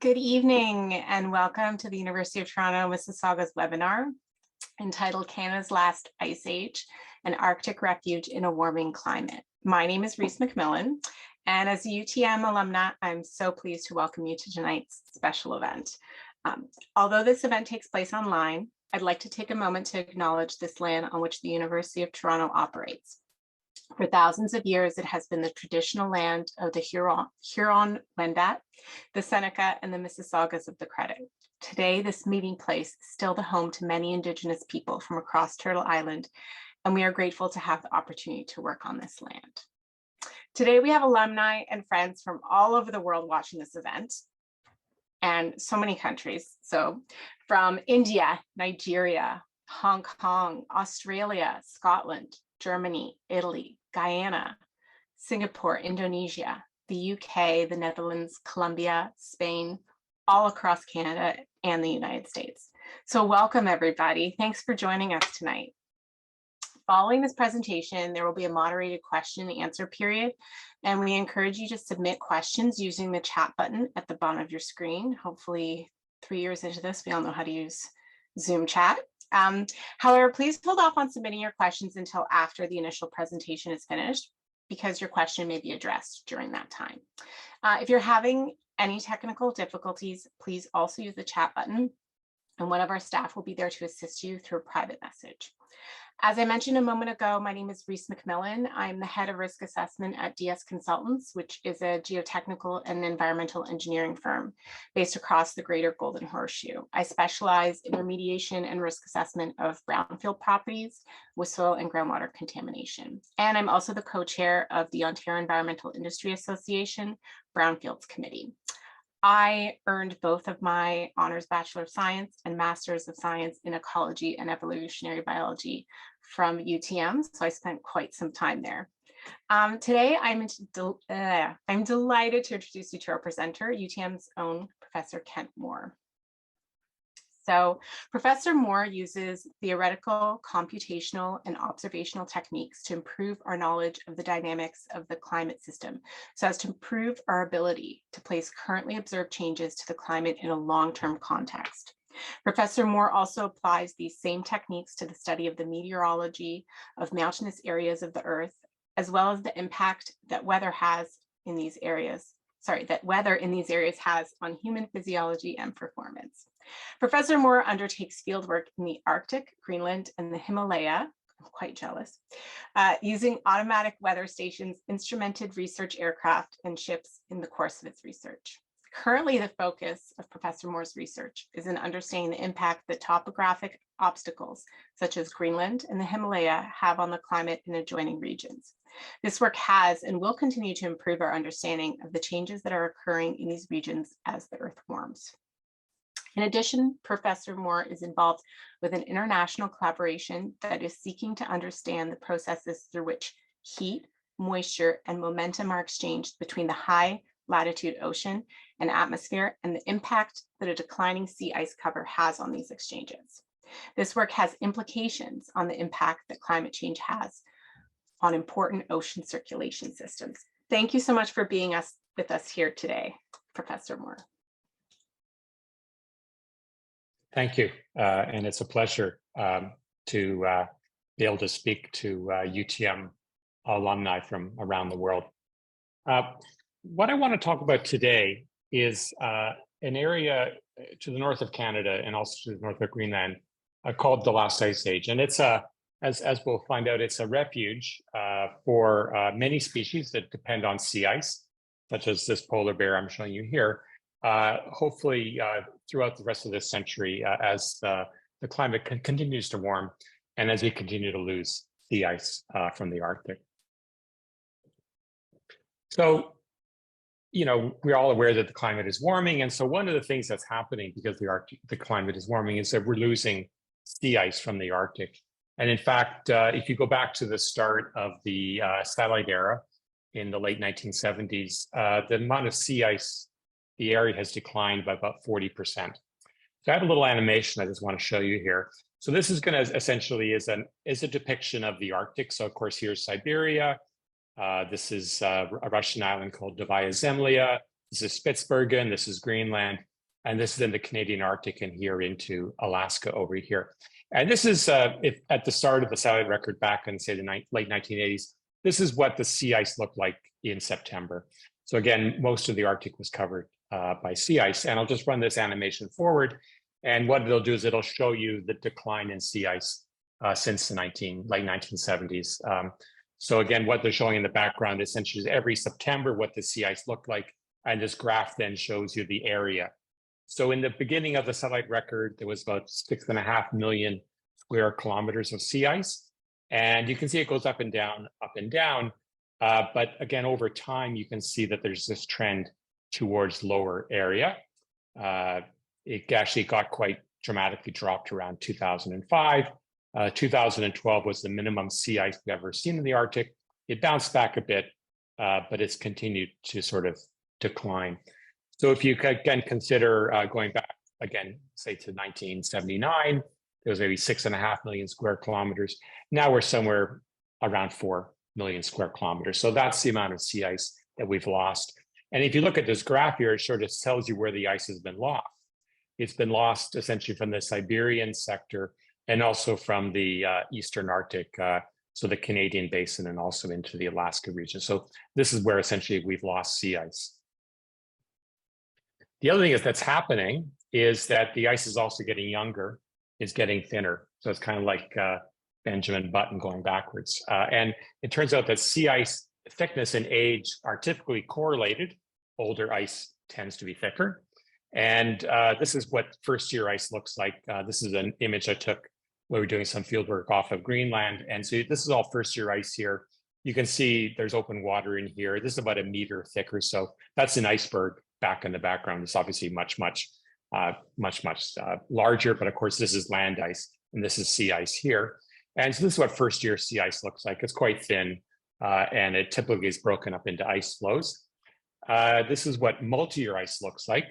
Good evening and welcome to the University of Toronto Mississauga's webinar entitled Canada's Last Ice Age, an Arctic Refuge in a Warming Climate. My name is Reese McMillan, and as a UTM alumna, I'm so pleased to welcome you to tonight's special event. Although this event takes place online, I'd like to take a moment to acknowledge this land on which the University of Toronto operates. For thousands of years, it has been the traditional land of the Huron-Wendat, the Seneca, and the Mississaugas of the Credit. Today, this meeting place is still the home to many Indigenous people from across Turtle Island, and we are grateful to have the opportunity to work on this land. Today, we have alumni and friends from all over the world watching this event, and so many countries. So from India, Nigeria, Hong Kong, Australia, Scotland, Germany, Italy, Guyana, Singapore, Indonesia, the UK, the Netherlands, Colombia, Spain, all across Canada and the United States. So welcome everybody. Thanks for joining us tonight. Following this presentation, there will be a moderated question and answer period, and we encourage you to submit questions using the chat button at the bottom of your screen. Hopefully 3 years into this, we all know how to use Zoom chat. However, please hold off on submitting your questions until after the initial presentation is finished, because your question may be addressed during that time. If you're having any technical difficulties, please also use the chat button, and one of our staff will be there to assist you through a private message. As I mentioned a moment ago, my name is Reese McMillan. I'm the head of risk assessment at DS Consultants, which is a geotechnical and environmental engineering firm based across the greater Golden Horseshoe. I specialize in remediation and risk assessment of brownfield properties with soil and groundwater contamination. And I'm also the co-chair of the Ontario Environmental Industry Association Brownfields Committee. I earned both of my honors Bachelor of Science and Masters of Science in Ecology and Evolutionary Biology from UTM, so I spent quite some time there. Today, I'm delighted to introduce you to our presenter, UTM's own Professor Kent Moore. So Professor Moore uses theoretical, computational, and observational techniques to improve our knowledge of the dynamics of the climate system, so as to improve our ability to place currently observed changes to the climate in a long-term context. Professor Moore also applies these same techniques to the study of the meteorology of mountainous areas of the Earth, as well as the impact that weather in these areas has on human physiology and performance. Professor Moore undertakes fieldwork in the Arctic, Greenland, and the Himalaya, I'm quite jealous, using automatic weather stations, instrumented research aircraft, and ships in the course of its research. Currently, the focus of Professor Moore's research is in understanding the impact that topographic obstacles, such as Greenland and the Himalaya, have on the climate in adjoining regions. This work has and will continue to improve our understanding of the changes that are occurring in these regions as the Earth warms. In addition, Professor Moore is involved with an international collaboration that is seeking to understand the processes through which heat, moisture, and momentum are exchanged between the high latitude ocean and atmosphere, and the impact that a declining sea ice cover has on these exchanges. This work has implications on the impact that climate change has on important ocean circulation systems. Thank you so much for being with us here today, Professor Moore. Thank you, and it's a pleasure to be able to speak to UTM alumni from around the world. What I want to talk about today is an area to the north of Canada and also to the north of Greenland called the Last Ice Age. And it's as we'll find out, it's a refuge for many species that depend on sea ice, such as this polar bear I'm showing you here. Hopefully throughout the rest of this century as the climate continues to warm and as we continue to lose sea ice from the Arctic. So, you know, we're all aware that the climate is warming. And so one of the things that's happening because the climate is warming is that we're losing sea ice from the Arctic. And in fact, if you go back to the start of the satellite era in the late 1970s, the amount of sea ice, the area has declined by about 40%. So I have a little animation I just want to show you here. So this is going to essentially is a depiction of the Arctic. So of course, here's Siberia. This is a Russian island called Novaya Zemlya. This is Spitsbergen. This is Greenland. And this is in the Canadian Arctic and here into Alaska over here. And this is at the start of the satellite record back in, say, the late 1980s. This is what the sea ice looked like in September. So again, most of the Arctic was covered by sea ice. And I'll just run this animation forward. And what it'll do is it'll show you the decline in sea ice since the late 1970s. So again, what they're showing in the background essentially is every September what the sea ice looked like. And this graph then shows you the area. So in the beginning of the satellite record, there was about 6.5 million square kilometers of sea ice. And you can see it goes up and down, up and down. But again, over time, you can see that there's this trend towards lower area. It actually got quite dramatically dropped around 2005. 2012 was the minimum sea ice we've ever seen in the Arctic. It bounced back a bit, but it's continued to sort of decline. So if you again consider going back again, say to 1979, there was maybe 6.5 million square kilometers. Now we're somewhere around 4 million square kilometers. So that's the amount of sea ice that we've lost. And if you look at this graph here, it sort of tells you where the ice has been lost. It's been lost essentially from the Siberian sector and also from the Eastern Arctic, so the Canadian basin and also into the Alaska region. So this is where essentially we've lost sea ice. The other thing that's happening is that the ice is also getting younger, it's getting thinner. So it's kind of like Benjamin Button going backwards. And it turns out that sea ice thickness and age are typically correlated. Older ice tends to be thicker. And this is what first year ice looks like. This is an image I took when we were doing some field work off of Greenland. And so this is all first year ice here. You can see there's open water in here. This is about 1 meter thick or so. That's an iceberg back in the background. It's obviously much larger, but of course this is land ice and this is sea ice here. And so this is what first year sea ice looks like. It's quite thin and it typically is broken up into ice flows. This is what multi-year ice looks like.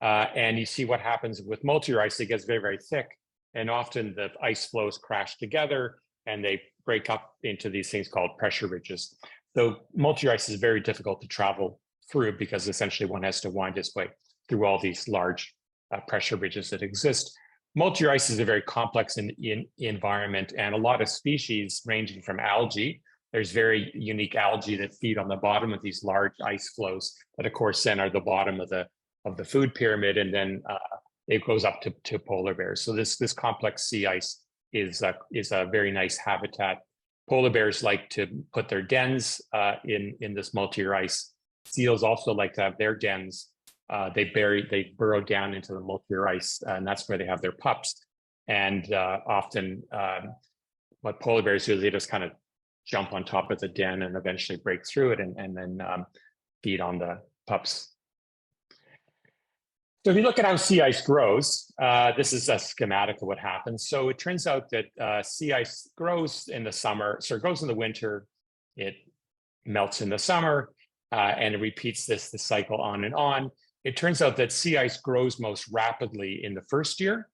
And you see what happens with multi-year ice. It gets very, very thick. And often the ice flows crash together and they break up into these things called pressure ridges. So multi-year ice is very difficult to travel through because essentially one has to wind its way through all these large pressure ridges that exist. Multi-year ice is a very complex environment and a lot of species ranging from algae. There's very unique algae that feed on the bottom of these large ice flows that of course then are the bottom of the food pyramid, and then it goes up to polar bears. So this complex sea ice is a very nice habitat. Polar bears like to put their dens in this multi-year ice. Seals also like to have their dens. They burrow down into the multi-year ice, and that's where they have their pups. And often what polar bears do is they just kind of jump on top of the den and eventually break through it and then feed on the pups. So if you look at how sea ice grows, this is a schematic of what happens. So it turns out that sea ice grows in the summer, so it grows in the winter, it melts in the summer, and it repeats this cycle on and on. It turns out that sea ice grows most rapidly in the first year,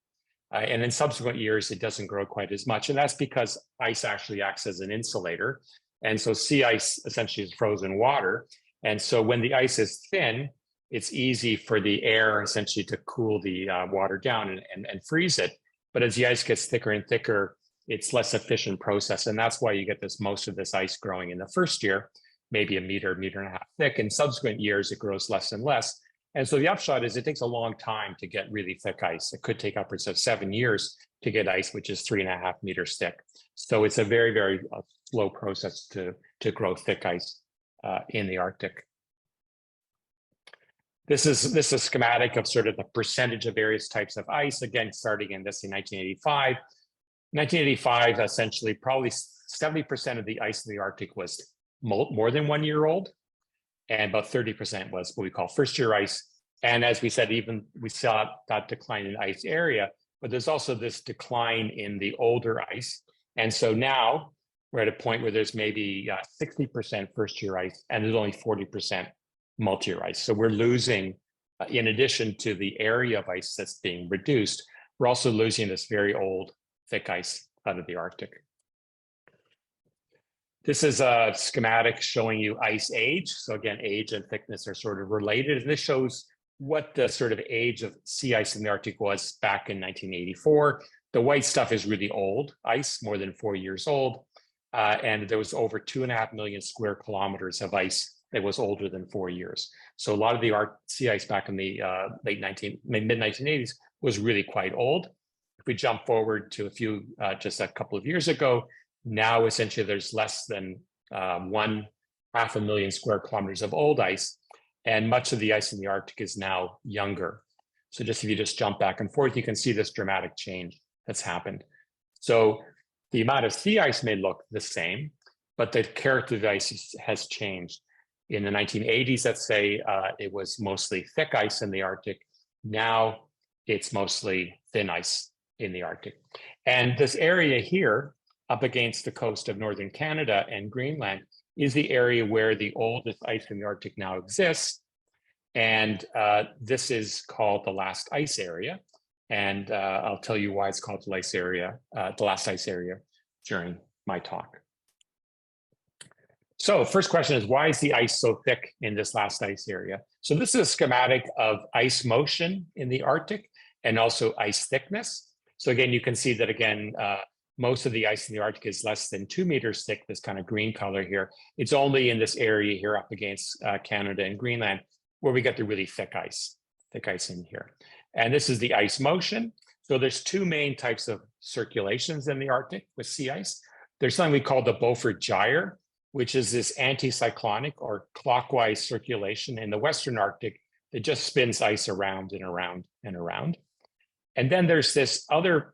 and in subsequent years, it doesn't grow quite as much. And that's because ice actually acts as an insulator. And so sea ice essentially is frozen water. And so when the ice is thin, it's easy for the air essentially to cool the water down and freeze it. But as the ice gets thicker and thicker, it's less efficient process. And that's why you get most of this ice growing in the first year, maybe 1 meter, 1.5 meters thick. In subsequent years, it grows less and less. And so the upshot is it takes a long time to get really thick ice. It could take upwards of 7 years to get ice, which is 3.5 meters thick. So it's a very, very slow process to grow thick ice in the Arctic. This is a schematic of sort of the percentage of various types of ice, again, starting in 1985. 1985, essentially, probably 70% of the ice in the Arctic was more than 1 year old, and about 30% was what we call first year ice. And as we said, even we saw that decline in ice area, but there's also this decline in the older ice. And so now we're at a point where there's maybe 60% first year ice, and there's only 40% multi-year ice. So we're losing, in addition to the area of ice that's being reduced, we're also losing this very old thick ice out of the Arctic. This is a schematic showing you ice age. So again, age and thickness are sort of related. And this shows what the sort of age of sea ice in the Arctic was back in 1984. The white stuff is really old ice, more than 4 years old. And there was over 2.5 million square kilometers of ice that was older than 4 years. So a lot of the sea ice back in the mid-1980s was really quite old. If we jump forward to just a couple of years ago, now essentially there's less than 1.5 million square kilometers of old ice, and much of the ice in the Arctic is now younger. So if you just jump back and forth, you can see this dramatic change that's happened. So the amount of sea ice may look the same, but the character of the ice has changed. In the 1980s, let's say, it was mostly thick ice in the Arctic. Now it's mostly thin ice in the Arctic. And this area here, up against the coast of northern Canada and Greenland, is the area where the oldest ice in the Arctic now exists. And this is called the last ice area. And I'll tell you why it's called the last ice area during my talk. So first question is, why is the ice so thick in this last ice area? So this is a schematic of ice motion in the Arctic and also ice thickness. So again, you can see that again, most of the ice in the Arctic is less than 2 meters thick, this kind of green color here. It's only in this area here up against Canada and Greenland where we get the really thick ice in here. And this is the ice motion. So there's two main types of circulations in the Arctic with sea ice. There's something we call the Beaufort gyre, which is this anticyclonic or clockwise circulation in the Western Arctic that just spins ice around and around and around. And then there's this other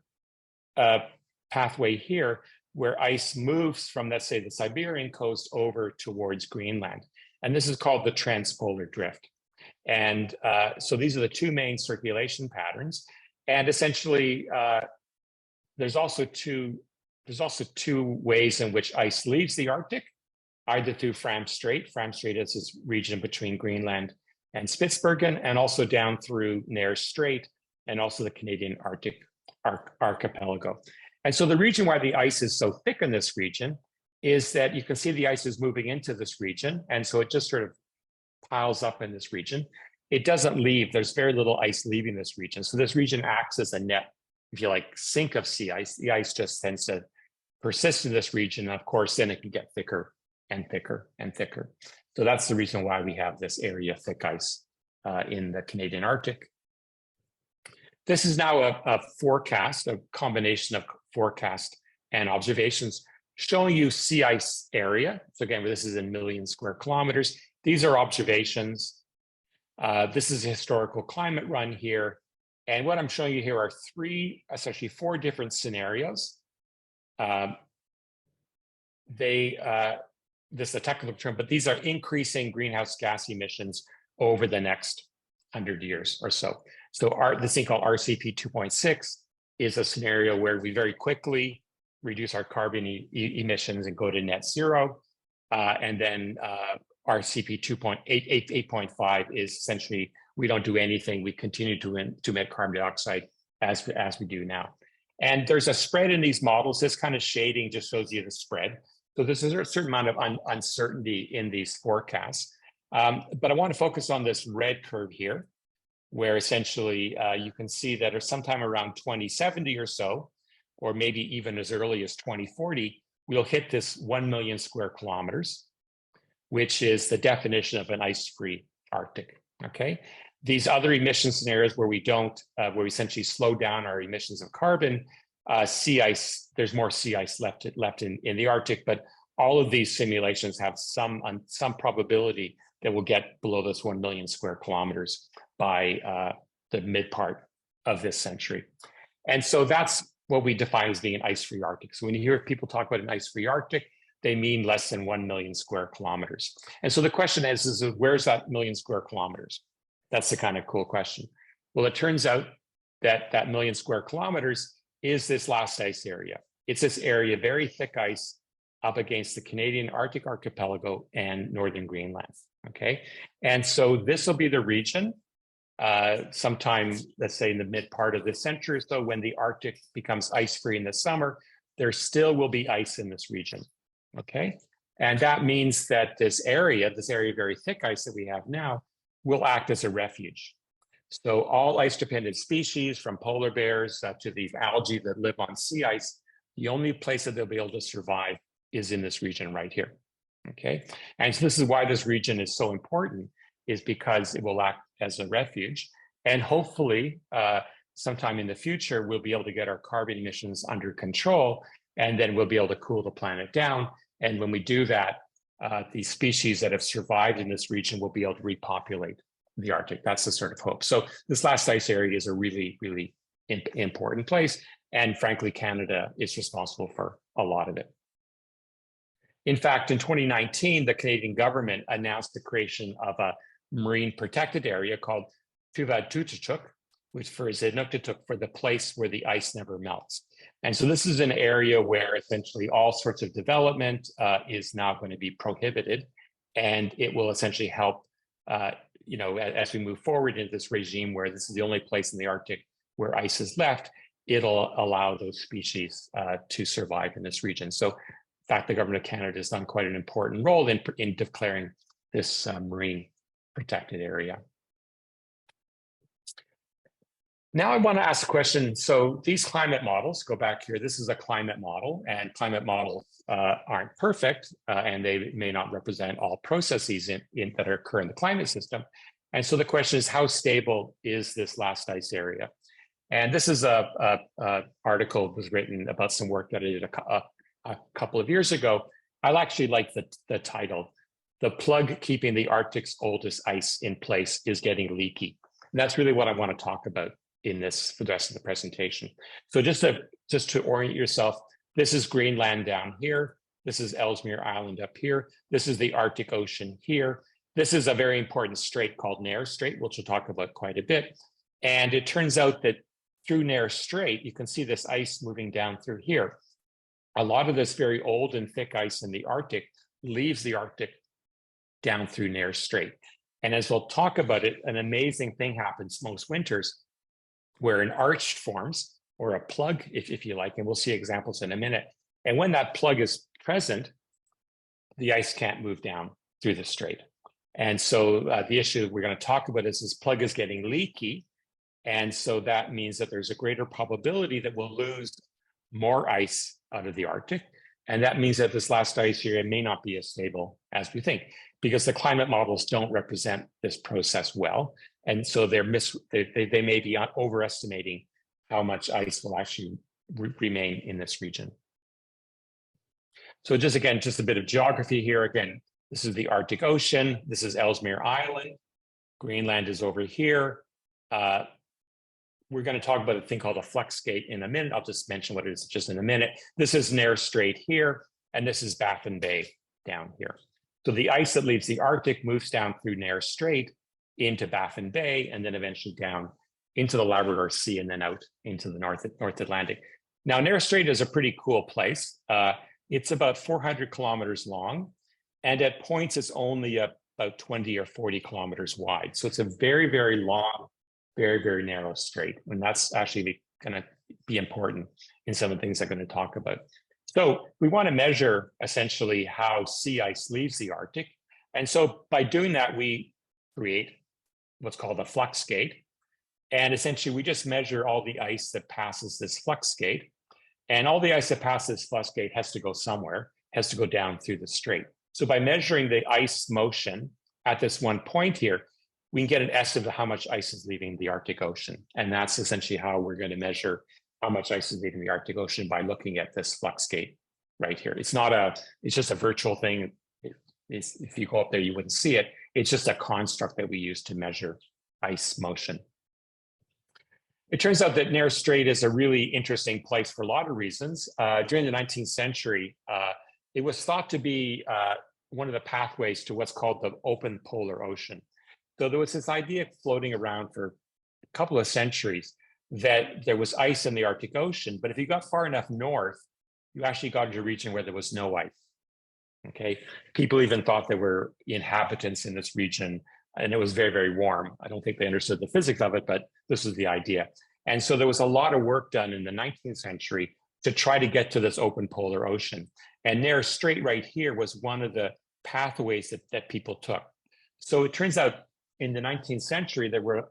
pathway here where ice moves from, let's say, the Siberian coast over towards Greenland. And this is called the transpolar drift. And so these are the two main circulation patterns. And essentially, there's also two ways in which ice leaves the Arctic, either through Fram Strait. Fram Strait is this region between Greenland and Spitsbergen, and also down through Nares Strait, and also the Canadian Arctic archipelago. And so the reason why the ice is so thick in this region is that you can see the ice is moving into this region. And so it just sort of piles up in this region. It doesn't leave. There's very little ice leaving this region. So this region acts as a net, if you like, sink of sea ice. The ice just tends to persist in this region. And of course, then it can get thicker and thicker and thicker. So that's the reason why we have this area of thick ice in the Canadian Arctic. This is now a forecast, a combination of forecast and observations showing you sea ice area. So again, this is in million square kilometers. These are observations. This is a historical climate run here. And what I'm showing you here are essentially four different scenarios. This is a technical term, but these are increasing greenhouse gas emissions over the next 100 years or so. So this thing called RCP 2.6 is a scenario where we very quickly reduce our carbon emissions and go to net zero. And then RCP 8.5 is essentially, we don't do anything. We continue to emit carbon dioxide as we do now. And there's a spread in these models. This kind of shading just shows you the spread. So there's a certain amount of uncertainty in these forecasts. But I want to focus on this red curve here, where essentially you can see that sometime around 2070 or so, or maybe even as early as 2040, we'll hit this 1 million square kilometers, which is the definition of an ice-free Arctic, okay? These other emission scenarios where we essentially slow down our emissions of carbon, sea ice, there's more sea ice left in the Arctic, but all of these simulations have some probability that we'll get below this 1 million square kilometers by the mid part of this century. And so that's what we define as being an ice-free Arctic. So when you hear people talk about an ice-free Arctic, they mean less than 1 million square kilometers. And so the question is where's that million square kilometers? That's the kind of cool question. Well, it turns out that that million square kilometers is this last ice area. It's this area, very thick ice up against the Canadian Arctic archipelago and northern Greenland, okay? And so this will be the region sometime, let's say in the mid part of this century or so, when the Arctic becomes ice-free in the summer, there still will be ice in this region, okay? And that means that this area of very thick ice that we have now will act as a refuge. So all ice-dependent species, from polar bears to the algae that live on sea ice, the only place that they'll be able to survive is in this region right here. Okay, and so this is why this region is so important, is because it will act as a refuge. And hopefully, sometime in the future, we'll be able to get our carbon emissions under control, and then we'll be able to cool the planet down. And when we do that, the species that have survived in this region will be able to repopulate the Arctic. That's the sort of hope. So this last ice area is a really, really important place. And frankly, Canada is responsible for a lot of it. In fact, in 2019, the Canadian government announced the creation of a marine protected area called Tuvatutachuk, which for Inuktitut, for the place where the ice never melts. And so this is an area where essentially all sorts of development is now going to be prohibited, and it will essentially help, as we move forward into this regime where this is the only place in the Arctic where ice is left, it'll allow those species to survive in this region. So in fact, the government of Canada has done quite an important role in declaring this marine protected area. Now I want to ask a question. So these climate models, go back here, this is a climate model, and climate models aren't perfect, and they may not represent all processes that occur in the climate system. And so the question is, how stable is this last ice area? And this is a article was written about some work that I did a couple of years ago. I actually like the title, "The Plug Keeping the Arctic's Oldest Ice in Place is Getting Leaky." And that's really what I want to talk about in this for the rest of the presentation. So just to orient yourself, this is Greenland down here. This is Ellesmere Island up here. This is the Arctic Ocean here. This is a very important strait called Nares Strait, which we'll talk about quite a bit. And it turns out that through Nares Strait, you can see this ice moving down through here. A lot of this very old and thick ice in the Arctic leaves the Arctic down through Nares Strait. And as we'll talk about it, an amazing thing happens most winters where an arch forms, or a plug, if you like, and we'll see examples in a minute. And when that plug is present, the ice can't move down through the strait. And so the issue we're going to talk about is this plug is getting leaky. And so that means that there's a greater probability that we'll lose more ice out of the Arctic. And that means that this last ice area may not be as stable as we think, because the climate models don't represent this process well. And so they may be overestimating how much ice will actually remain in this region. So just a bit of geography here. Again, this is the Arctic Ocean. This is Ellesmere Island. Greenland is over here. We're going to talk about a thing called a flux gate in a minute. I'll just mention what it is just in a minute. This is Nares Strait here, and this is Baffin Bay down here. So the ice that leaves the Arctic moves down through Nares Strait into Baffin Bay, and then eventually down into the Labrador Sea, and then out into the North Atlantic. Now, Nares Strait is a pretty cool place. It's about 400 kilometers long, and at points it's only about 20 or 40 kilometers wide. So it's a very, very long, very, very narrow strait, and that's actually going to be important in some of the things I'm going to talk about. So we want to measure essentially how sea ice leaves the Arctic. And so by doing that, we create what's called a flux gate. And essentially we just measure all the ice that passes this flux gate. And all the ice that passes this flux gate has to go somewhere, has to go down through the strait. So by measuring the ice motion at this one point here, we can get an estimate of how much ice is leaving the Arctic Ocean. And that's essentially how we're going to measure how much ice is leaving the Arctic Ocean, by looking at this flux gate right here. It's just a virtual thing. If you go up there, you wouldn't see it. It's just a construct that we use to measure ice motion. It turns out that Nares Strait is a really interesting place for a lot of reasons. During the 19th century, it was thought to be one of the pathways to what's called the open polar ocean. So there was this idea floating around for a couple of centuries that there was ice in the Arctic Ocean, but if you got far enough north, you actually got into a region where there was no ice. Okay, people even thought there were inhabitants in this region, and it was very, very warm. I don't think they understood the physics of it, but this was the idea. And so there was a lot of work done in the 19th century to try to get to this open polar ocean. And Nares Strait right here was one of the pathways that people took. So it turns out in the 19th century, there were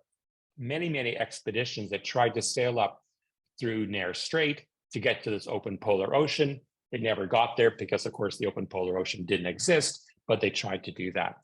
many, many expeditions that tried to sail up through Nares Strait to get to this open polar ocean. It never got there because, of course, the open polar ocean didn't exist, but they tried to do that.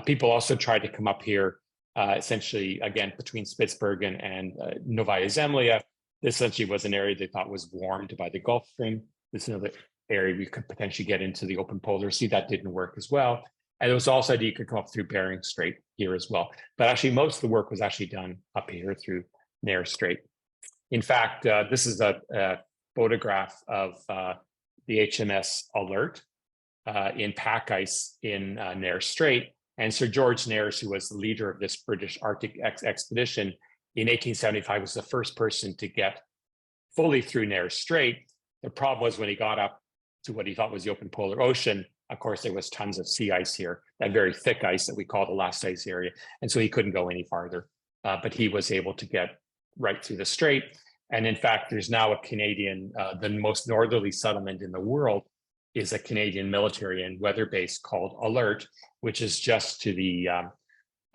People also tried to come up here, essentially, again, between Spitsbergen and Novaya Zemlya. This essentially was an area they thought was warmed by the Gulf Stream. This is another area we could potentially get into the open polar sea. That didn't work as well. And there was also idea you could come up through Bering Strait here as well. But actually, most of the work was actually done up here through Nares Strait. In fact, this is a photograph of the HMS Alert in pack ice in Nares Strait. And Sir George Nares, who was the leader of this British Arctic expedition in 1875, was the first person to get fully through Nares Strait. The problem was when he got up to what he thought was the open polar ocean, of course, there was tons of sea ice here, that very thick ice that we call the last ice area. And so he couldn't go any farther, but he was able to get right through the strait. And in fact, there's now a Canadian, the most northerly settlement in the world is a Canadian military and weather base called Alert, which is just to the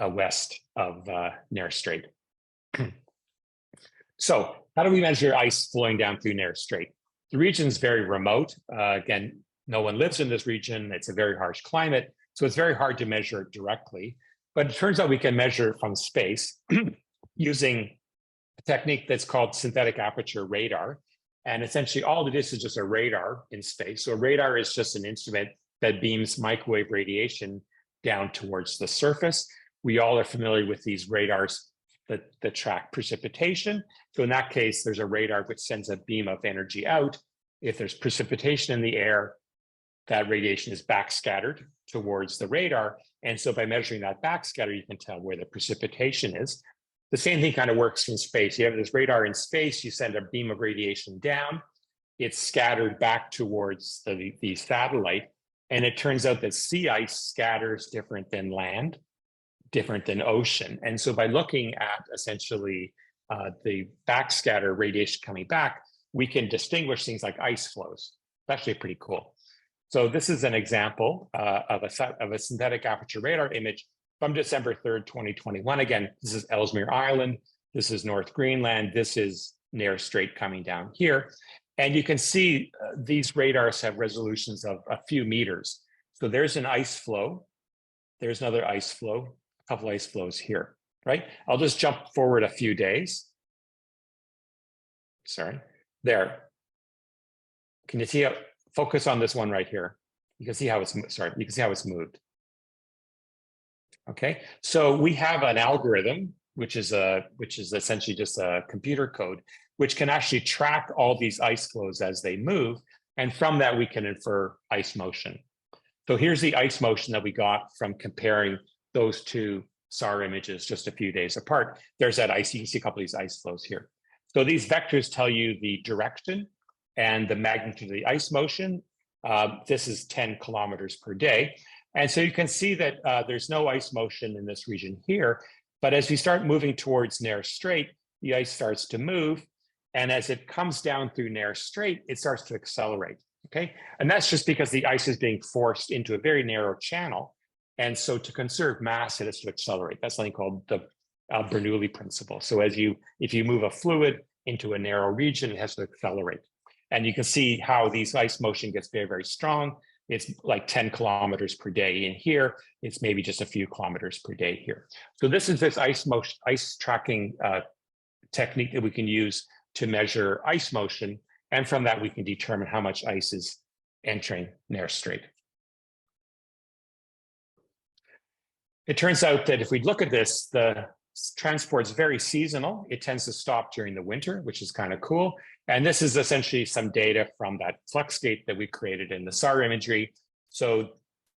west of Nares Strait. So how do we measure ice flowing down through Nares Strait? The region is very remote. Again, no one lives in this region. It's a very harsh climate, so it's very hard to measure it directly. But it turns out we can measure it from space using a technique that's called synthetic aperture radar. And essentially all it is just a radar in space. So a radar is just an instrument that beams microwave radiation down towards the surface. We all are familiar with these radars that track precipitation. So in that case, there's a radar which sends a beam of energy out. If there's precipitation in the air, that radiation is backscattered towards the radar. And so by measuring that backscatter, you can tell where the precipitation is. The same thing kind of works in space. You have this radar in space, you send a beam of radiation down, it's scattered back towards the satellite. And it turns out that sea ice scatters different than land, different than ocean. And so by looking at essentially the backscatter radiation coming back, we can distinguish things like ice flows. It's actually pretty cool. So this is an example of a synthetic aperture radar image from December 3rd, 2021. Again, this is Ellesmere Island. This is North Greenland. This is Nares Strait coming down here. And you can see these radars have resolutions of a few meters. So there's an ice flow. There's another ice flow, a couple ice flows here, right? I'll just jump forward a few days. Sorry, there. Can you see how, focus on this one right here. You can see how it's, sorry, you can see how it's moved. Okay, so we have an algorithm, which is essentially just a computer code, which can actually track all these ice flows as they move. And from that, we can infer ice motion. So here's the ice motion that we got from comparing those two SAR images just a few days apart. There's that ice, you can see a couple of these ice flows here. So these vectors tell you the direction and the magnitude of the ice motion. This is 10 kilometers per day. And so you can see that there's no ice motion in this region here, but as we start moving towards Nares Strait, the ice starts to move. And as it comes down through Nares Strait, it starts to accelerate, okay? And that's just because the ice is being forced into a very narrow channel. And so to conserve mass, it has to accelerate. That's something called the Bernoulli principle. So if you move a fluid into a narrow region, it has to accelerate. And you can see how these ice motion gets very, very strong. It's like 10 kilometers per day in here. It's maybe just a few kilometers per day here. So this is this ice tracking technique that we can use to measure ice motion. And from that, we can determine how much ice is entering Nares Strait. It turns out that if we look at this, the transport is very seasonal. It tends to stop during the winter, which is kind of cool. And this is essentially some data from that flux gate that we created in the SAR imagery. So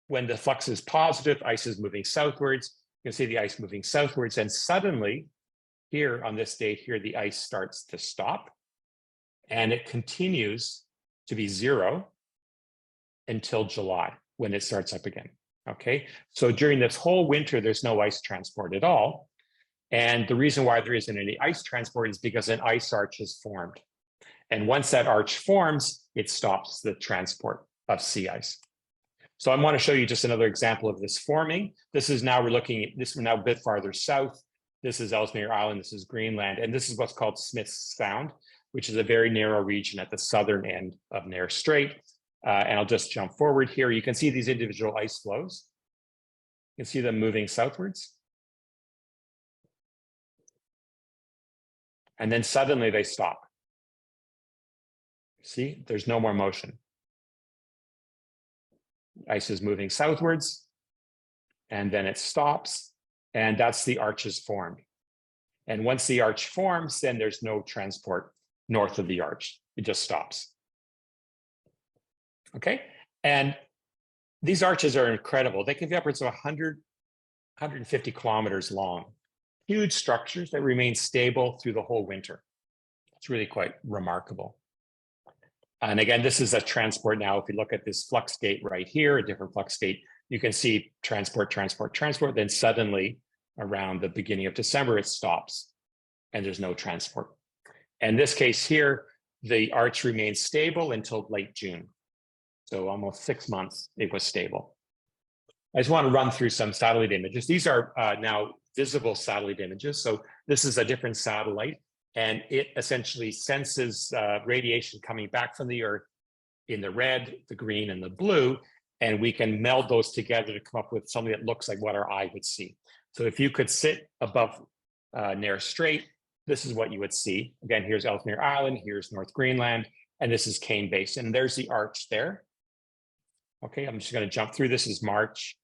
when the flux is positive, ice is moving southwards. You can see the ice moving southwards. And suddenly, here on this date here, the ice starts to stop. And it continues to be zero until July, when it starts up again. Okay, so during this whole winter, there's no ice transport at all. And the reason why there isn't any ice transport is because an ice arch is formed. And once that arch forms, it stops the transport of sea ice. So I want to show you just another example of this forming. This is now, we're now a bit farther south. This is Ellesmere Island, this is Greenland, and this is what's called Smith's Sound, which is a very narrow region at the southern end of Nares Strait. And I'll just jump forward here. You can see these individual ice flows. You can see them moving southwards. And then suddenly they stop. See, there's no more motion. Ice is moving southwards, and then it stops, and that's the arches formed. And once the arch forms, then there's no transport north of the arch. It just stops. Okay, and these arches are incredible. They can be upwards of 100, 150 kilometers long. Huge structures that remain stable through the whole winter. It's really quite remarkable. And again, this is a transport now. If you look at this flux gate right here, a different flux gate, you can see transport, transport, transport. Then suddenly, around the beginning of December, it stops and there's no transport. In this case here, the arch remains stable until late June. So almost 6 months, it was stable. I just want to run through some satellite images. These are now visible satellite images. So this is a different satellite, and it essentially senses radiation coming back from the Earth in the red, the green, and the blue, and we can meld those together to come up with something that looks like what our eye would see. So if you could sit above Nares Strait, this is what you would see. Again, here's Ellesmere Island, here's North Greenland, and this is Kane Basin. There's the arch there. Okay, I'm just going to jump through. This is March,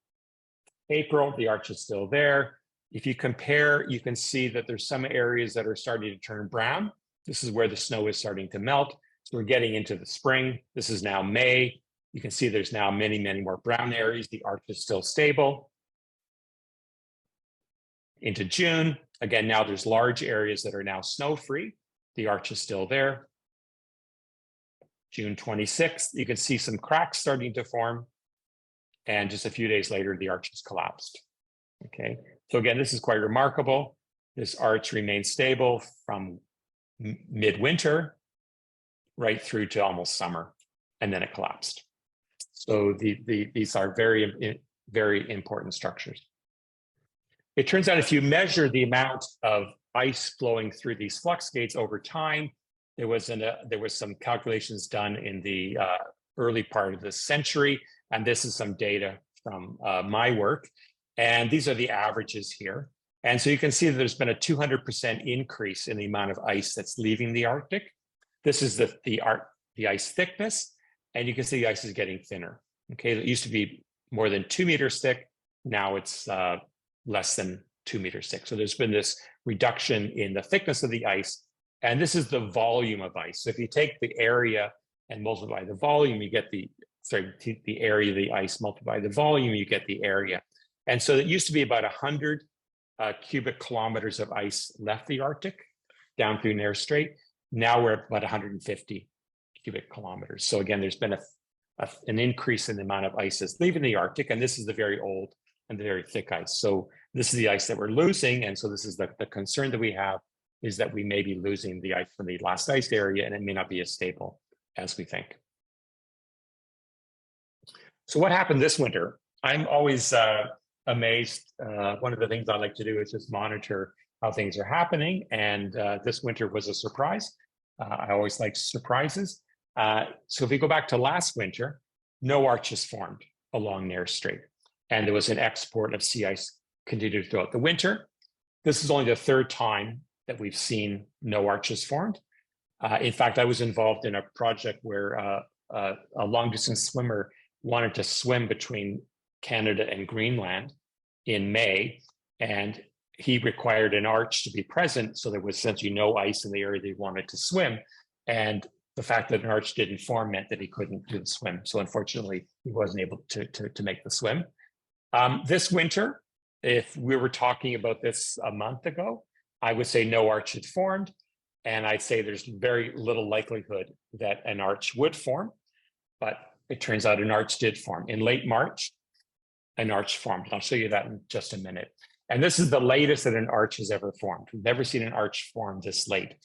April. The arch is still there. If you compare, you can see that there's some areas that are starting to turn brown. This is where the snow is starting to melt. So we're getting into the spring. This is now May. You can see there's now many, many more brown areas. The arch is still stable. Into June, again, now there's large areas that are now snow-free. The arch is still there. June 26th, you can see some cracks starting to form. And just a few days later, the arch has collapsed. Okay, so again, this is quite remarkable. This arch remains stable from midwinter right through to almost summer, and then it collapsed. So these are very, very important structures. It turns out if you measure the amount of ice flowing through these flux gates over time, there was some calculations done in the early part of this century, and this is some data from my work. And these are the averages here. And so you can see that there's been a 200% increase in the amount of ice that's leaving the Arctic. This is the ice thickness, and you can see the ice is getting thinner. Okay, it used to be more than 2 meters thick. Now it's less than 2 meters thick. So there's been this reduction in the thickness of the ice, and this is the volume of ice. So if you take the area and multiply the volume, you get the area of the ice, multiply the volume, you get the area. And so it used to be about 100 cubic kilometers of ice left the Arctic down through Nares Strait. Now we're at about 150 cubic kilometers. So again, there's been an increase in the amount of ice that's leaving the Arctic, and this is the very old and the very thick ice. So this is the ice that we're losing, and so this is the concern that we have, is that we may be losing the ice from the last ice area, and it may not be as stable as we think. So what happened this winter? I'm always amazed. One of the things I like to do is just monitor how things are happening, and this winter was a surprise. I always like surprises. So if we go back to last winter, no arches formed along Nares Strait, and there was an export of sea ice continued throughout the winter. This is only the third time that we've seen no arches formed. In fact, I was involved in a project where a long-distance swimmer wanted to swim between Canada and Greenland in May, and he required an arch to be present, so there was essentially no ice in the area they wanted to swim. And the fact that an arch didn't form meant that he couldn't do the swim. So unfortunately, he wasn't able to make the swim. This winter, if we were talking about this a month ago, I would say no arch had formed. And I'd say there's very little likelihood that an arch would form, but it turns out an arch did form. In late March, an arch formed. I'll show you that in just a minute. And this is the latest that an arch has ever formed. We've never seen an arch form this late.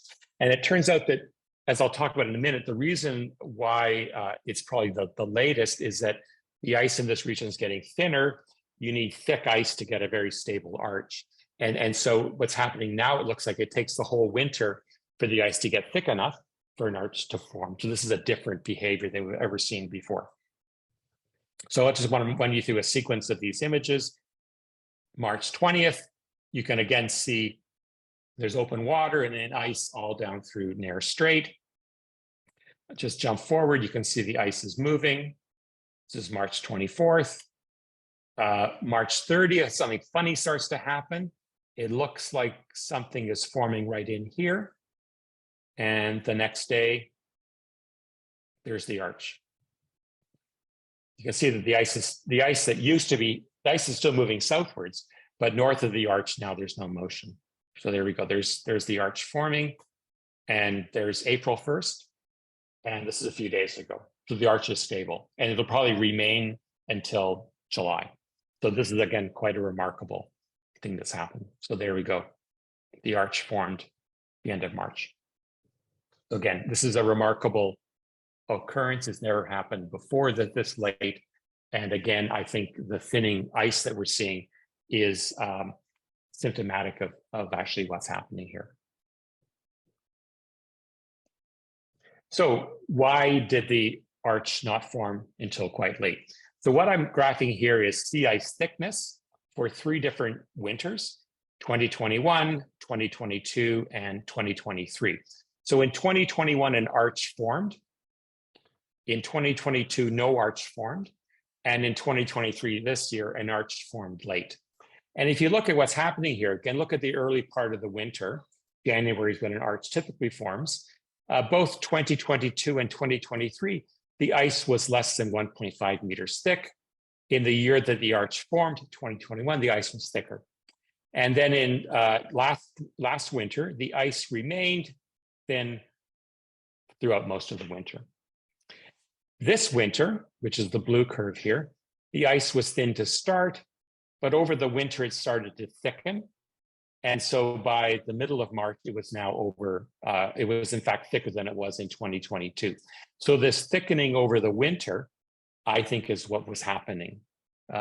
And it turns out that, as I'll talk about in a minute, the reason why it's probably the latest is that the ice in this region is getting thinner. You need thick ice to get a very stable arch. And so what's happening now, it looks like it takes the whole winter for the ice to get thick enough for an arch to form. So this is a different behavior than we've ever seen before. So I just want to run you through a sequence of these images. March 20th, you can again see there's open water and then ice all down through Nair Strait. Just jump forward, you can see the ice is moving. This is March 24th. March 30th, something funny starts to happen. It looks like something is forming right in here. And the next day, there's the arch. You can see that the ice that used to be, the ice is still moving southwards, but north of the arch, now there's no motion. So there we go, there's the arch forming, and there's April 1st, and this is a few days ago. So the arch is stable, and it'll probably remain until July. So this is, again, quite a remarkable thing that's happened. So there we go. The arch formed the end of March. So again, this is a remarkable occurrence. It's never happened before this late. And again, I think the thinning ice that we're seeing is symptomatic of actually what's happening here. So why did the arch not form until quite late? So what I'm graphing here is sea ice thickness for 3 different winters, 2021, 2022, and 2023. So in 2021, an arch formed. In 2022, no arch formed. And in 2023, this year, an arch formed late. And if you look at what's happening here, again, look at the early part of the winter. January is when an arch typically forms. Both 2022 and 2023, the ice was less than 1.5 meters thick. In the year that the arch formed, 2021, the ice was thicker. And then in last winter, the ice remained thin throughout most of the winter. This winter, which is the blue curve here, the ice was thin to start, but over the winter it started to thicken. And so by the middle of March, it was now over, it was in fact thicker than it was in 2022. So this thickening over the winter, I think, is what was happening. We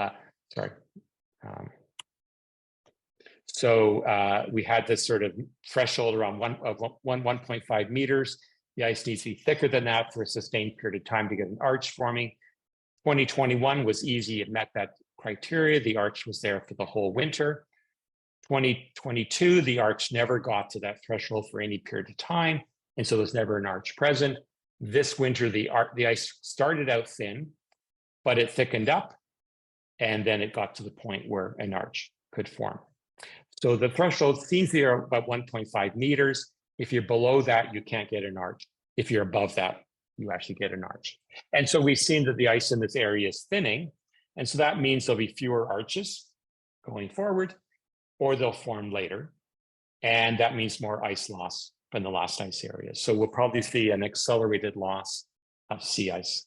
had this sort of threshold around 1.5 meters. The ice needs to be thicker than that for a sustained period of time to get an arch forming. 2021 was easy, it met that criteria. The arch was there for the whole winter. 2022, the arch never got to that threshold for any period of time, and so there's never an arch present. This winter, the ice started out thin, but it thickened up, and then it got to the point where an arch could form. So the threshold seems to be about 1.5 meters. If you're below that, you can't get an arch. If you're above that, you actually get an arch. And so we've seen that the ice in this area is thinning, and so that means there'll be fewer arches going forward, or they'll form later. And that means more ice loss from the last ice area. So we'll probably see an accelerated loss of sea ice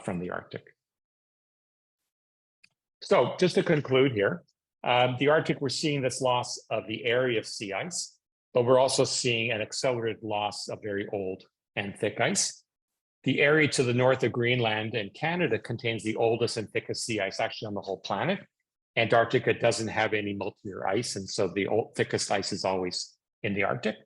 from the Arctic. So just to conclude here, the Arctic, we're seeing this loss of the area of sea ice, but we're also seeing an accelerated loss of very old and thick ice. The area to the north of Greenland and Canada contains the oldest and thickest sea ice actually on the whole planet. Antarctica doesn't have any multi-year ice, and so the thickest ice is always in the Arctic.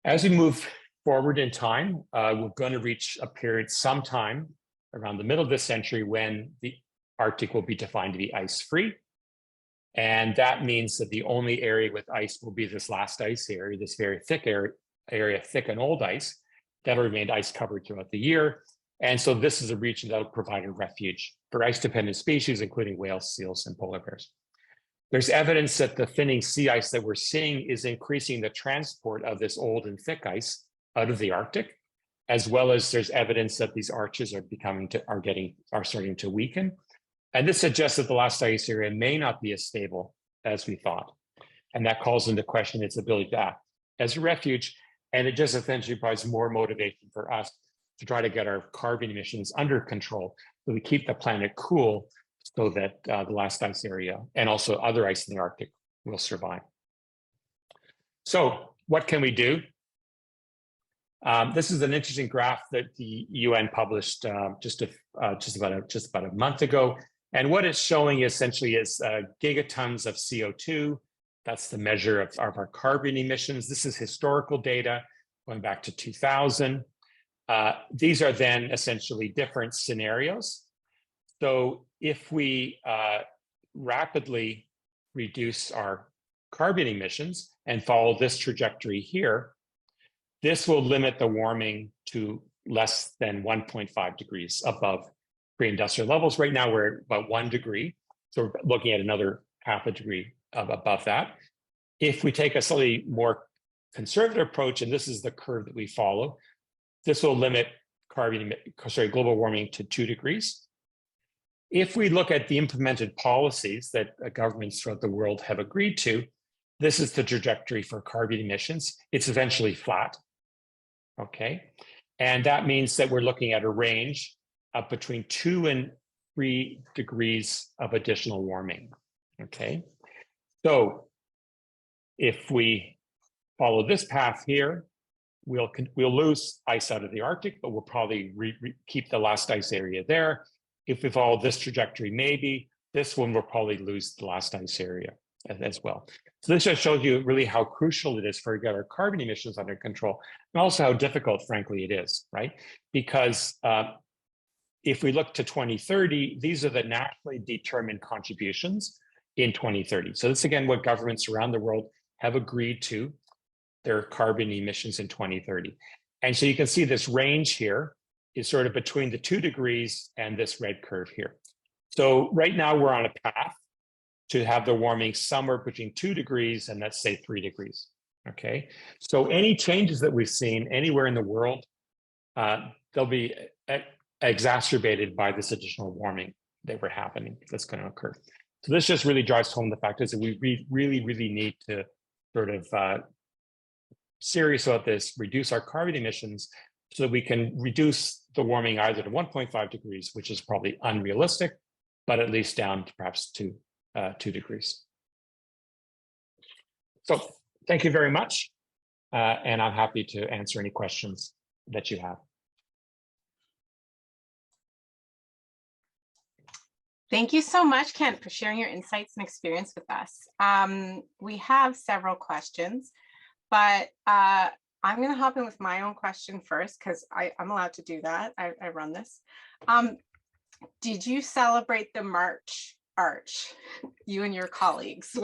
As we move forward in time, we're going to reach a period sometime around the middle of this century when the Arctic will be defined to be ice-free. And that means that the only area with ice will be this last ice area, this very thick area, thick and old ice, that'll remain ice-covered throughout the year. And so this is a region that will provide a refuge for ice-dependent species, including whales, seals, and polar bears. There's evidence that the thinning sea ice that we're seeing is increasing the transport of this old and thick ice out of the Arctic, as well as there's evidence that these arches are starting to weaken. And this suggests that the last ice area may not be as stable as we thought. And that calls into question its ability to act as a refuge. And it just essentially provides more motivation for us to try to get our carbon emissions under control, so we keep the planet cool, so that the last ice area and also other ice in the Arctic will survive. So what can we do? This is an interesting graph that the UN published just about a month ago. And what it's showing essentially is gigatons of CO2 That's the measure of our carbon emissions. This is historical data going back to 2000. These are then essentially different scenarios. So if we rapidly reduce our carbon emissions and follow this trajectory here, this will limit the warming to less than 1.5 degrees above pre-industrial levels. Right now, we're at about 1 degree. So we're looking at another half a degree above that. If we take a slightly more conservative approach, and this is the curve that we follow, this will limit global warming to 2 degrees. If we look at the implemented policies that governments throughout the world have agreed to, this is the trajectory for carbon emissions. It's eventually flat, okay? And that means that we're looking at a range of between 2 and 3 degrees of additional warming, okay? So if we follow this path here, we'll lose ice out of the Arctic, but we'll probably keep the last ice area there. If we follow this trajectory, maybe this one will probably lose the last ice area as well. So this just shows you really how crucial it is for get our carbon emissions under control, and also how difficult, frankly, it is, right? Because if we look to 2030, these are the nationally determined contributions in 2030. So this is, again, what governments around the world have agreed to, their carbon emissions in 2030. And so you can see this range here is sort of between the 2 degrees and this red curve here. So right now we're on a path to have the warming somewhere between 2 degrees and let's say 3 degrees, okay? So any changes that we've seen anywhere in the world, they'll be exacerbated by this additional warming that we're happening, that's gonna occur. So this just really drives home the fact is that we really need to sort of serious about this, reduce our carbon emissions so that we can reduce the warming either to 1.5 degrees, which is probably unrealistic, but at least down to perhaps 2 degrees. So thank you very much. And I'm happy to answer any questions that you have. Thank you so much, Kent, for sharing your insights and experience with us. We have several questions, but I'm going to hop in with my own question first because I'm allowed to do that. I run this. Did you celebrate the March arch, you and your colleagues,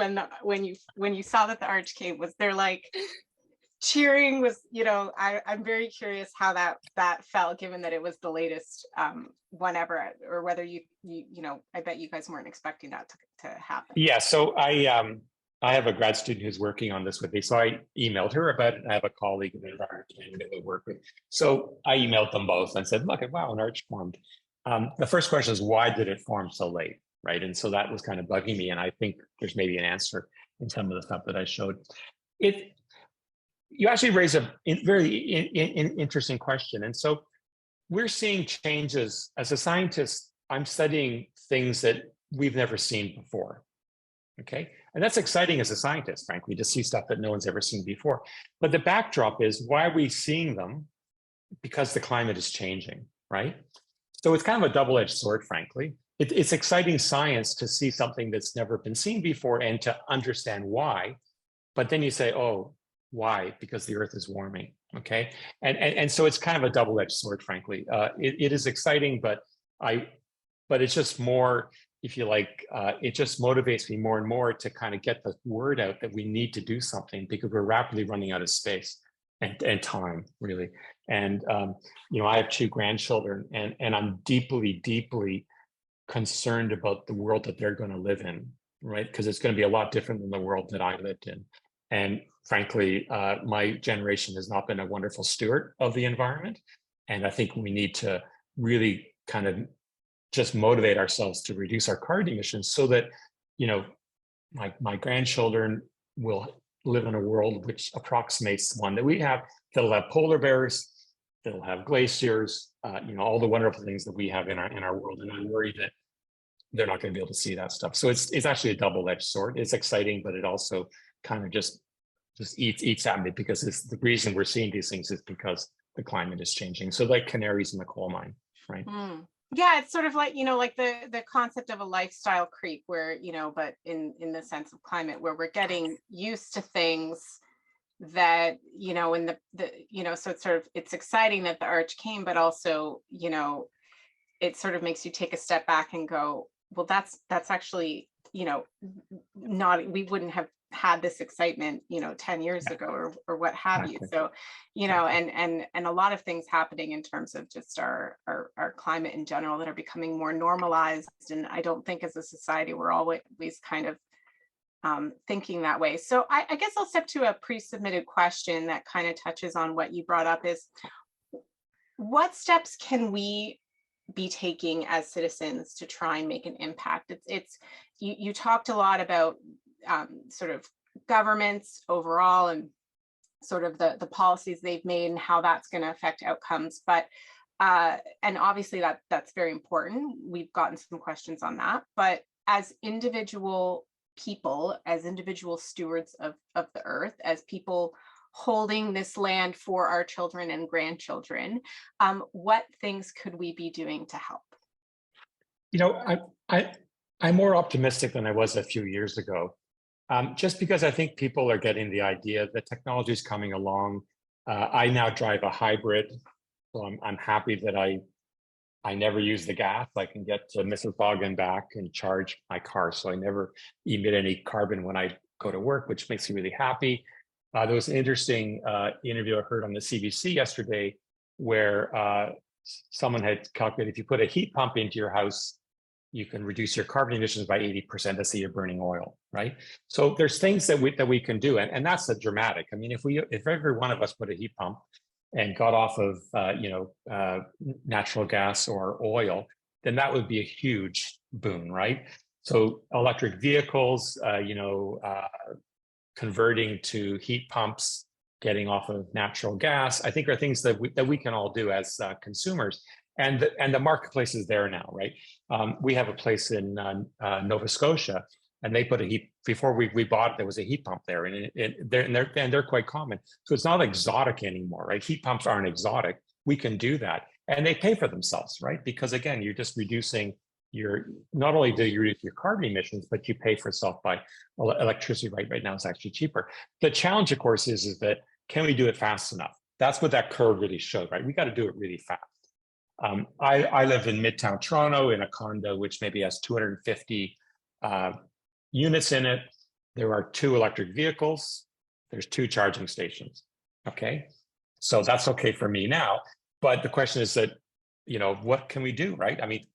when you saw that the arch came? Was there like cheering? Was, you know, I'm very curious how that felt, given that it was the latest one ever, or whether you know, I bet you guys weren't expecting that to happen. Yeah, so I have a grad student who's working on this with me. So I emailed her about it. I have a colleague in the environment that we work with. So I emailed them both and said, look, wow, an arch formed. The first question is, why did it form so late, right? And so that was kind of bugging me. And I think there's maybe an answer in some of the stuff that I showed. You actually raise a very interesting question. And so we're seeing changes. As a scientist, I'm studying things that we've never seen before, okay? And that's exciting as a scientist, frankly, to see stuff that no one's ever seen before. But the backdrop is, why are we seeing them? Because the climate is changing, right? So it's kind of a double-edged sword, frankly. It's exciting science to see something that's never been seen before and to understand why. But then you say, oh, why? Because the Earth is warming, okay? And so it's kind of a double-edged sword, frankly. It is exciting, but it's just more, if you like, it just motivates me more and more to kind of get the word out that we need to do something, because we're rapidly running out of space and time, really. And you know, I have 2 grandchildren, and I'm deeply concerned about the world that they're going to live in, right? Because it's going to be a lot different than the world that I lived in. And frankly, my generation has not been a wonderful steward of the environment. And I think we need to really kind of just motivate ourselves to reduce our carbon emissions so that, you know, my grandchildren will live in a world which approximates the one that we have. They'll have polar bears, they'll have glaciers, you know, all the wonderful things that we have in our world. And I'm worried that they're not going to be able to see that stuff. So it's actually a double-edged sword. It's exciting, but it also kind of just eats at me, because it's the reason we're seeing these things is because the climate is changing. So like canaries in the coal mine, right? Yeah, it's sort of like, like the concept of a lifestyle creep where, but in the sense of climate where we're getting used to things that, in so it's sort of, it's exciting that the arch came, but also, it sort of makes you take a step back and go, well, that's actually, not, we wouldn't have had this excitement, 10 years Yeah, ago or what have you. exactly. So, Exactly. and a lot of things happening in terms of just our climate in general that are becoming more normalized. And I don't think as a society, we're always kind of thinking that way. So I guess I'll step to a pre-submitted question that kind of touches on what you brought up is, what steps can we be taking as citizens to try and make an impact? It's you talked a lot about sort of governments overall and sort of the policies they've made and how that's going to affect outcomes. But and obviously that's very important. We've gotten some questions on that. But as individual people, as individual stewards of the earth, as people holding this land for our children and grandchildren, what things could we be doing to help? You know, I'm more optimistic than I was a few years ago, just because I think people are getting the idea that technology is coming along. I now drive a hybrid, so I'm happy that I never use the gas. I can get to Mississauga and back and charge my car, so I never emit any carbon when I go to work, which makes me really happy. There was an interesting interview I heard on the CBC yesterday where someone had calculated if you put a heat pump into your house, you can reduce your carbon emissions by 80%. Let's say you're burning oil, right? So there's things that we can do, and that's a dramatic. I mean, if every one of us put a heat pump and got off of natural gas or oil, then that would be a huge boon, right? So electric vehicles, converting to heat pumps, getting off of natural gas, I think are things that we can all do as consumers. And the marketplace is there now, right? We have a place in Nova Scotia, and they put a heat, before we bought it, there was a heat pump there, and they're quite common. So it's not exotic anymore, right? Heat pumps aren't exotic. We can do that, and they pay for themselves, right? Because again, you're just reducing not only do you reduce your carbon emissions, but you pay for itself by electricity. Right now, it's actually cheaper. The challenge, of course, is that can we do it fast enough? That's what that curve really showed, right? We got to do it really fast. I live in Midtown Toronto in a condo which maybe has 250 units in it. There are 2 electric vehicles. There's 2 charging stations. Okay, so that's okay for me now. But the question is that, what can we do, right? I mean,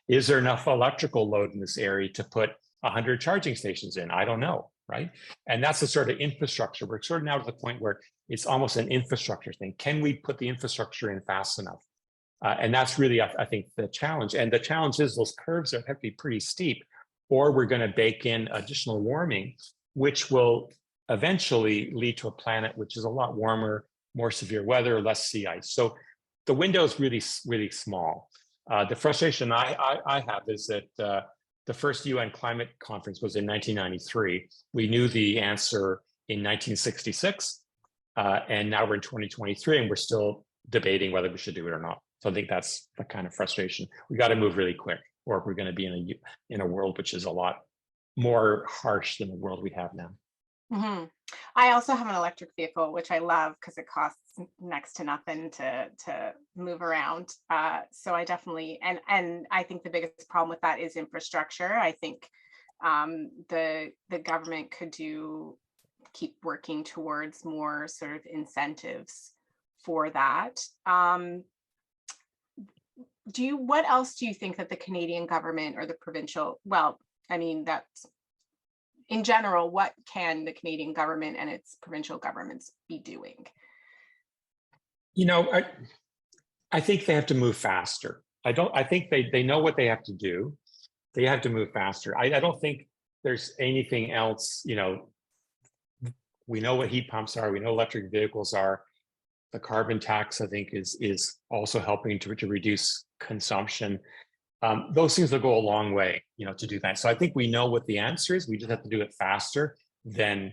is there enough electrical load in this area to put 100 charging stations in? I don't know, right? And that's the sort of infrastructure. We're sort of now to the point where it's almost an infrastructure thing. Can we put the infrastructure in fast enough? And that's really, I think, the challenge. And the challenge is those curves have to be pretty steep, or we're going to bake in additional warming, which will eventually lead to a planet which is a lot warmer, more severe weather, less sea ice. So the window is really, really small. The frustration I have is that the first UN climate conference was in 1993. We knew the answer in 1966, and now we're in 2023, and we're still debating whether we should do it or not. So I think that's the kind of frustration. We got to move really quick, or we're going to be in a world which is a lot more harsh than the world we have now. Mm-hmm. I also have an electric vehicle, which I love because it costs next to nothing to move around. So I definitely, and I think the biggest problem with that is infrastructure. I think the government could keep working towards more sort of incentives for that. What else do you think that the Canadian government or the provincial, well, I mean, that's in general, what can the Canadian government and its provincial governments be doing? I think they have to move faster. I think they know what they have to do. They have to move faster. I don't think there's anything else. We know what heat pumps are. We know electric vehicles are. The carbon tax, I think, is also helping to reduce consumption. Those things will go a long way, to do that. So I think we know what the answer is. We just have to do it faster than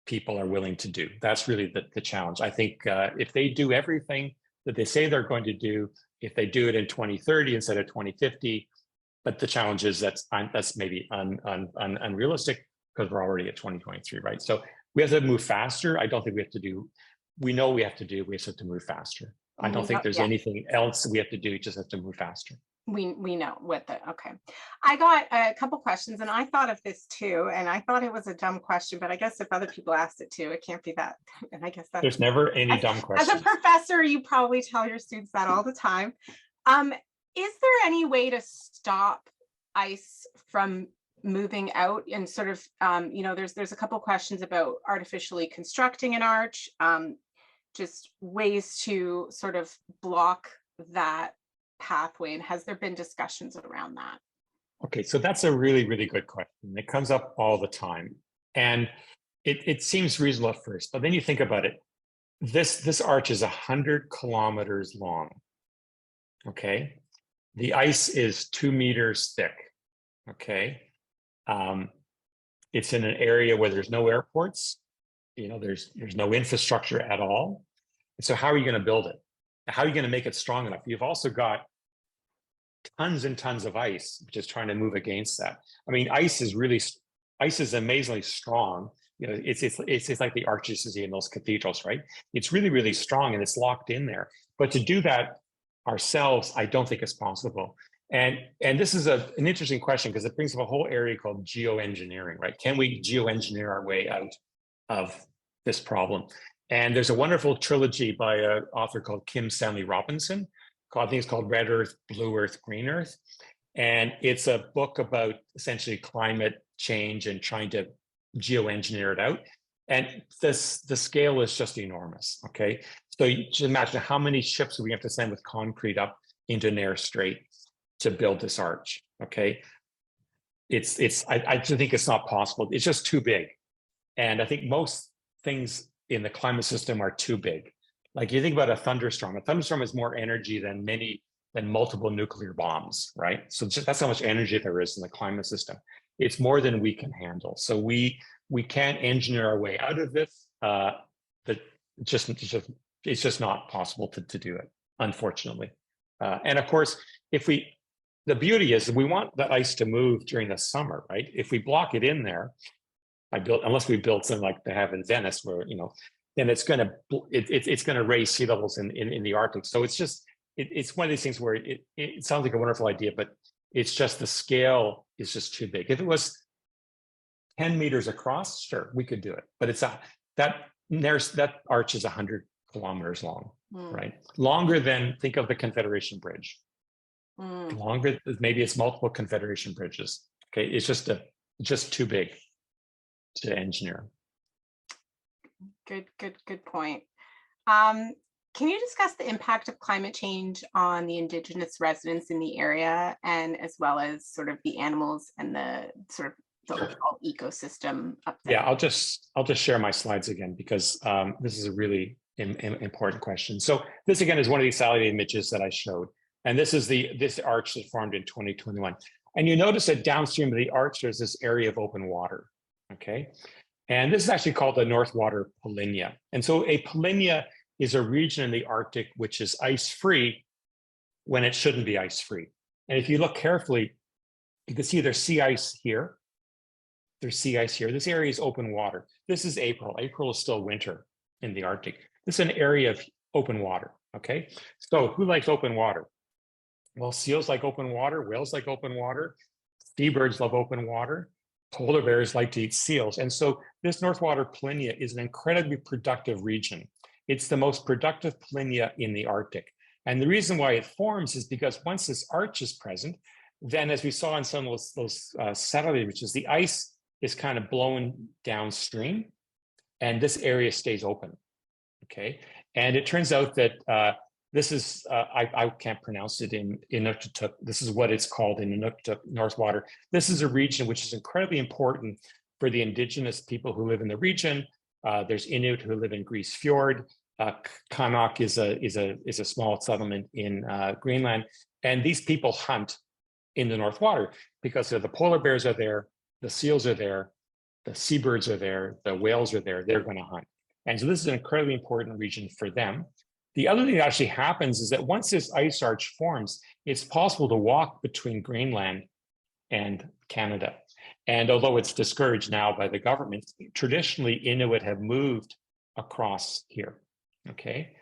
people are willing to do. That's really the challenge. I think if they do everything that they say they're going to do, if they do it in 2030 instead of 2050. But the challenge is that's maybe unrealistic because we're already at 2023, right? So we have to move faster. I don't think we have to do, we know we have to move faster. I don't think there's anything else we have to do, just have to move faster. We know what the, okay. I got a couple questions and I thought of this too, and I thought it was a dumb question, but I guess if other people asked it too, it can't be that. And I guess that's, there's never any dumb question. As a professor, you probably tell your students that all the time. Is there any way to stop ice from moving out and sort of, you know, there's a couple questions about artificially constructing an arch, just ways to sort of block that pathway, and has there been discussions around that? Okay, so that's a really, really good question. It comes up all the time, and it seems reasonable at first, but then you think about it. This arch is 100 kilometers long. Okay, the ice is 2 meters thick. Okay, it's in an area where there's no airports. You know, there's no infrastructure at all. And so how are you going to build it? How are you going to make it strong enough? You've also got tons and tons of ice, which is trying to move against that. I mean, ice is amazingly strong. You know, it's like the arches you see in those cathedrals, right? It's really, really strong and it's locked in there. But to do that ourselves, I don't think it's possible. And this is an interesting question because it brings up a whole area called geoengineering, right? Can we geoengineer our way out of this problem? And there's a wonderful trilogy by an author called Kim Stanley Robinson, I think it's called Red Earth, Blue Earth, Green Earth. And it's a book about essentially climate change and trying to geoengineer it out. And the scale is just enormous, okay? So you just imagine how many ships we have to send with concrete up into Nares Strait to build this arch, okay? I just think it's not possible. It's just too big. And I think most things in the climate system are too big. Like you think about a thunderstorm is more energy than multiple nuclear bombs, right? So that's how much energy there is in the climate system. It's more than we can handle. So we can't engineer our way out of this. It's just not possible to do it, unfortunately. And of course, the beauty is we want the ice to move during the summer, right? If we block it in there, unless we build something like they have in Venice, where then it's going to raise sea levels in the Arctic. So it's one of these things where it sounds like a wonderful idea, but it's just the scale is just too big. If it was 10 meters across, sure, we could do it. But that arch is 100 kilometers long, right? Longer than, think of the Confederation Bridge. Longer, maybe it's multiple Confederation bridges. Okay, it's just too big to engineer. Good point. Can you discuss the impact of climate change on the Indigenous residents in the area, and as well as sort of the animals and the sort of the overall ecosystem up there? Yeah, I'll just share my slides again because this is a really important question. So this again is one of these satellite images that I showed, and this is this arch that formed in 2021. And you notice that downstream of the arch, there's this area of open water. Okay. And this is actually called the North Water Polynya. And so a polynya is a region in the Arctic which is ice-free when it shouldn't be ice-free. And if you look carefully, you can see there's sea ice here. There's sea ice here. This area is open water. This is April. April is still winter in the Arctic. This is an area of open water, okay? So who likes open water? Well, seals like open water, whales like open water, seabirds love open water. Polar bears like to eat seals. And so this North Water Polynya is an incredibly productive region. It's the most productive polynya in the Arctic. And the reason why it forms is because once this arch is present, then as we saw in some of those satellite images, the ice is kind of blown downstream and this area stays open, okay? And it turns out that this is, I can't pronounce it in Inuktitut. This is what it's called in Inuktitut, North Water. This is a region which is incredibly important for the Indigenous people who live in the region. There's Inuit who live in Grise Fjord. Kanak is a small settlement in Greenland. And these people hunt in the North Water because the polar bears are there, the seals are there, the seabirds are there, the whales are there, they're going to hunt. And so this is an incredibly important region for them. The other thing that actually happens is that once this ice arch forms, it's possible to walk between Greenland and Canada. And although it's discouraged now by the government, traditionally Inuit have moved across here, okay?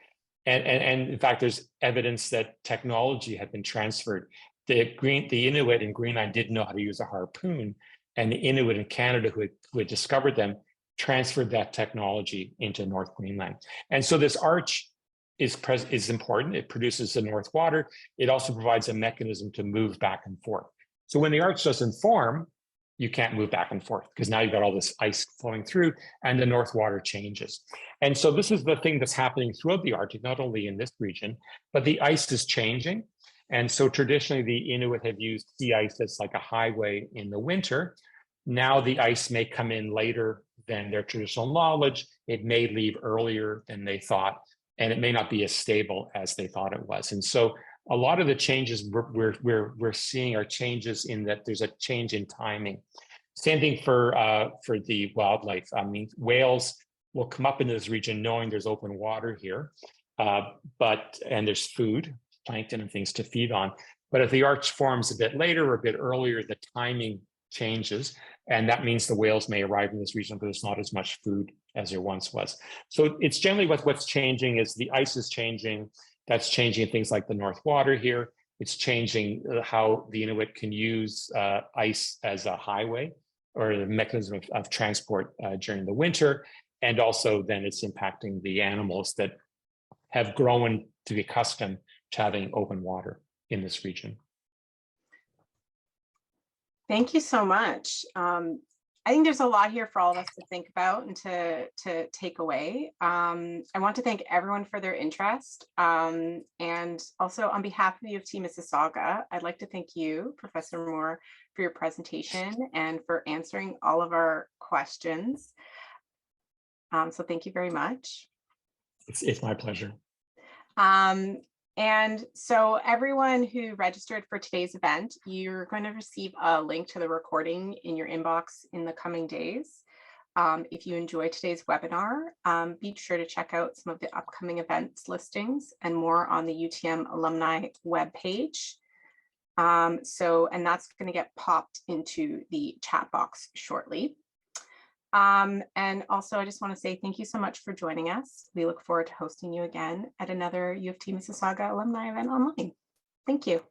And in fact, there's evidence that technology had been transferred. The Inuit in Greenland didn't know how to use a harpoon, and the Inuit in Canada who had discovered them transferred that technology into North Greenland. And so this arch is important. It produces the North Water. It also provides a mechanism to move back and forth. So when the arch doesn't form, you can't move back and forth because now you've got all this ice flowing through and the North Water changes. And so this is the thing that's happening throughout the Arctic, not only in this region, but the ice is changing. And so traditionally the Inuit have used sea ice as like a highway in the winter. Now the ice may come in later than their traditional knowledge. It may leave earlier than they thought, and it may not be as stable as they thought it was. And so a lot of the changes we're seeing are changes in that there's a change in timing. Same thing for the wildlife. I mean, whales will come up into this region knowing there's open water here, and there's food, plankton and things to feed on. But if the arch forms a bit later or a bit earlier, the timing changes. And that means the whales may arrive in this region, but there's not as much food as there once was. So it's generally what's changing is the ice is changing. That's changing things like the North Water here. It's changing how the Inuit can use ice as a highway or a mechanism of transport during the winter. And also then it's impacting the animals that have grown to be accustomed to having open water in this region. Thank you so much. I think there's a lot here for all of us to think about and to take away. I want to thank everyone for their interest. And also on behalf of the U of T Mississauga, I'd like to thank you, Professor Moore, for your presentation and for answering all of our questions. So thank you very much. It's my pleasure. And so everyone who registered for today's event, you're going to receive a link to the recording in your inbox in the coming days. If you enjoyed today's webinar, be sure to check out some of the upcoming events listings and more on the UTM alumni webpage. And that's going to get popped into the chat box shortly. And also, I just want to say thank you so much for joining us. We look forward to hosting you again at another U of T Mississauga alumni event online. Thank you.